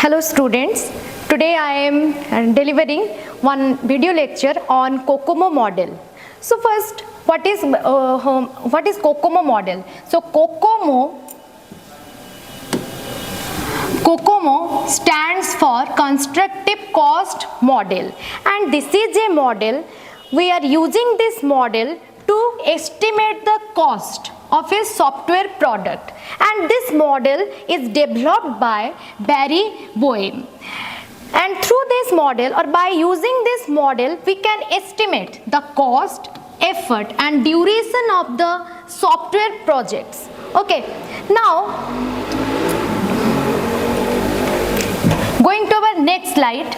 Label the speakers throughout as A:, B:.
A: Hello students, today I am delivering one video lecture on COCOMO model. So first, what is COCOMO model? So COCOMO stands for constructive cost model, and this is a model. We are using this model to estimate the cost of a software product, and this model is developed by Barry Boehm. And through this model, or by using this model, we can estimate the cost, effort and duration of the software projects. Okay, now going to our next slide.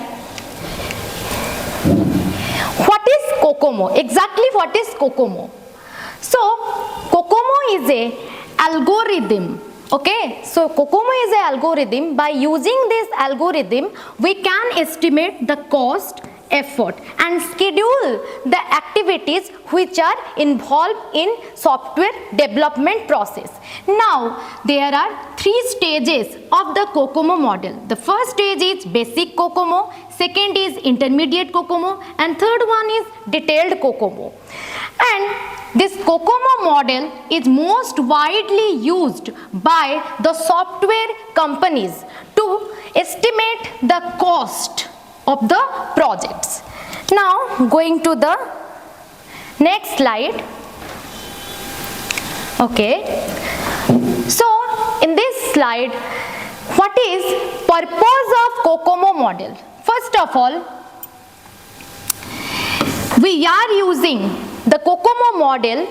A: What is COCOMO? Exactly what is COCOMO? So COCOMO is a algorithm. Okay, so COCOMO is a algorithm. By using this algorithm, we can estimate the cost, effort and schedule the activities which are involved in software development process. Now there are three stages of the COCOMO model. The first stage is basic COCOMO, second is intermediate COCOMO, and third one is detailed COCOMO. And this COCOMO model is most widely used by the software companies to estimate the cost of the projects. Now going to the next slide. Okay, so in this slide, what is purpose of COCOMO model? First of all, we are using the COCOMO model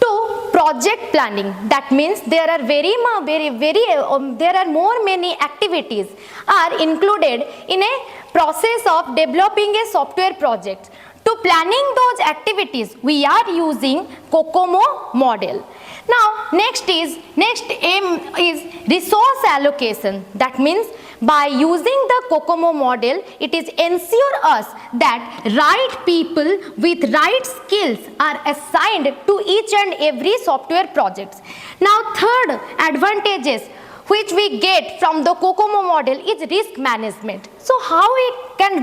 A: to project planning. That means there are many activities are included in a process of developing a software project. To planning those activities, we are using COCOMO model. Now next aim is resource allocation. That means by using the COCOMO model, it is ensure us that right people with right skills are assigned to each and every software project. Now third advantages which we get from the COCOMO model is risk management. So how we can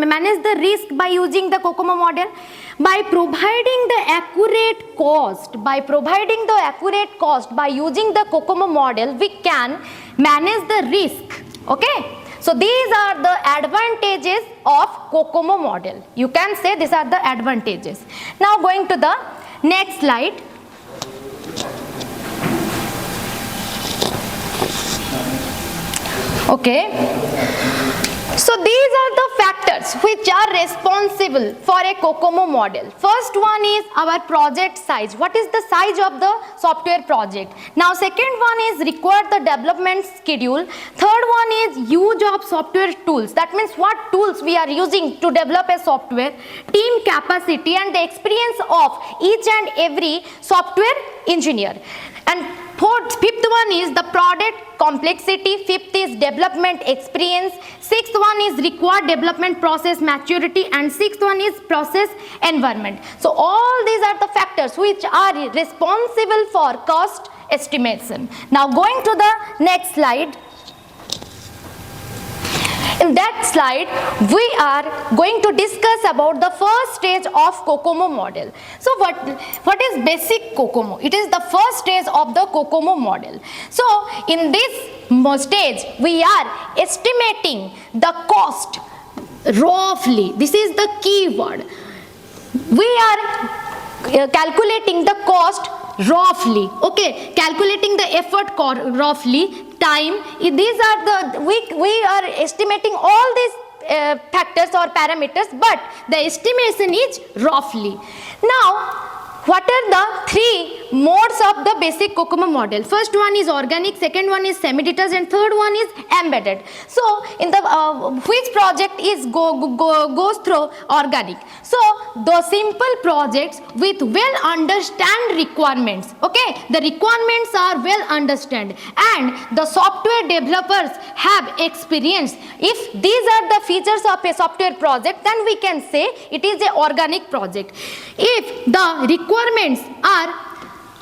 A: manage the risk by using the COCOMO model? By providing the accurate cost, by using the COCOMO model, we can manage the risk. Okay, so these are the advantages of COCOMO model. You can say these are the advantages. Now going to the next slide. Okay, so these are the factors which are responsible for a COCOMO model. First one is our project size. What is the size of the software project? Now second one is required the development schedule. Third one is use of software tools. That means what tools we are using to develop a software, team capacity and the experience of each and every software engineer. And fifth one is the product complexity, fifth is development experience, sixth one is required development process maturity, and sixth one is process environment. So all these are the factors which are responsible for cost estimation. Now going to the next slide. In that slide, we are going to discuss about the first stage of COCOMO model. So what is basic COCOMO? It is the first stage of the COCOMO model. So in this stage, we are estimating the cost roughly. This is the key word. We are calculating the cost roughly. Okay, calculating the effort roughly, time. These are the we are estimating all these factors or parameters, but the estimation is roughly. Now what are the three modes of the basic COCOMO model? First one is organic, second one is semi-detached, and third one is embedded. So in the which project is goes through organic? So the simple projects with well understand requirements. Okay, the requirements are well understand and the software developers have experience. If these are the features of a software project, then we can say it is an organic project. If the requirements are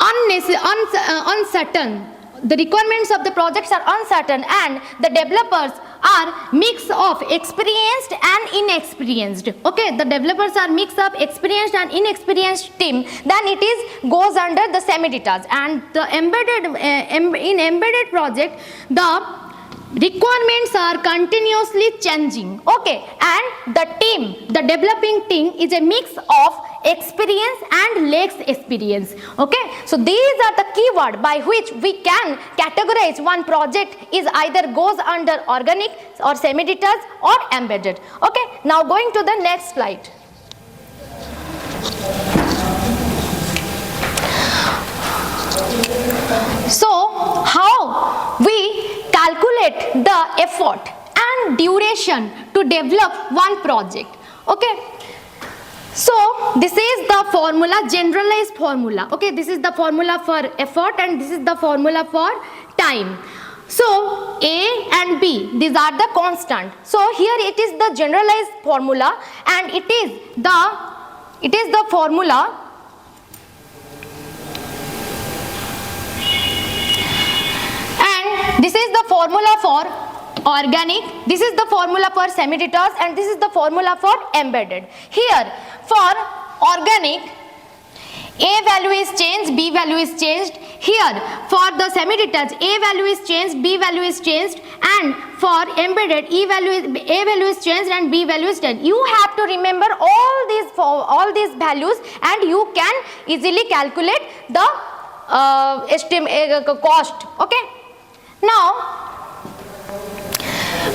A: uncertain, the requirements of the projects are uncertain and the developers are mix of experienced and inexperienced. Okay, the developers are mix of experienced and inexperienced team, then it is goes under the semi-detached. And the in embedded project, the requirements are continuously changing. Okay, and the developing team is a mix of experience and less experience. Okay, so these are the keyword by which we can categorize one project is either goes under organic or semi-detached or embedded. Okay, now going to the next slide. So how we calculate the effort and duration to develop one project. Okay, so this is the formula, generalized formula. Okay, this is the formula for effort and this is the formula for time. So A and B, these are the constant. So here it is the generalized formula and it is the formula and this is the formula for organic, this is the formula for semi-detached and this is the formula for embedded. Here for organic, A value is changed, B value is changed. Here for the semi-detached, A value is changed, B value is changed, and for embedded, A value is changed and B value is changed. You have to remember all these values and you can easily calculate the cost. Okay. Now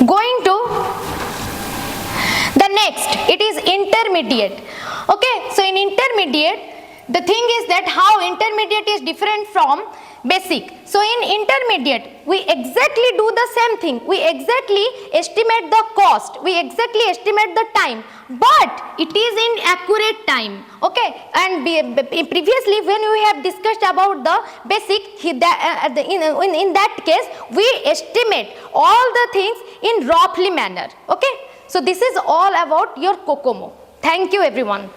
A: going to the next, it is intermediate. Okay, so in intermediate, the thing is that how intermediate is different from basic. So in intermediate, we exactly do the same thing. We exactly estimate the cost, we exactly estimate the time, but it is in accurate time. Okay, and previously when we have discussed about the basic, in that case we estimate all the things in roughly manner. Okay, so this is all about your COCOMO. Thank you everyone.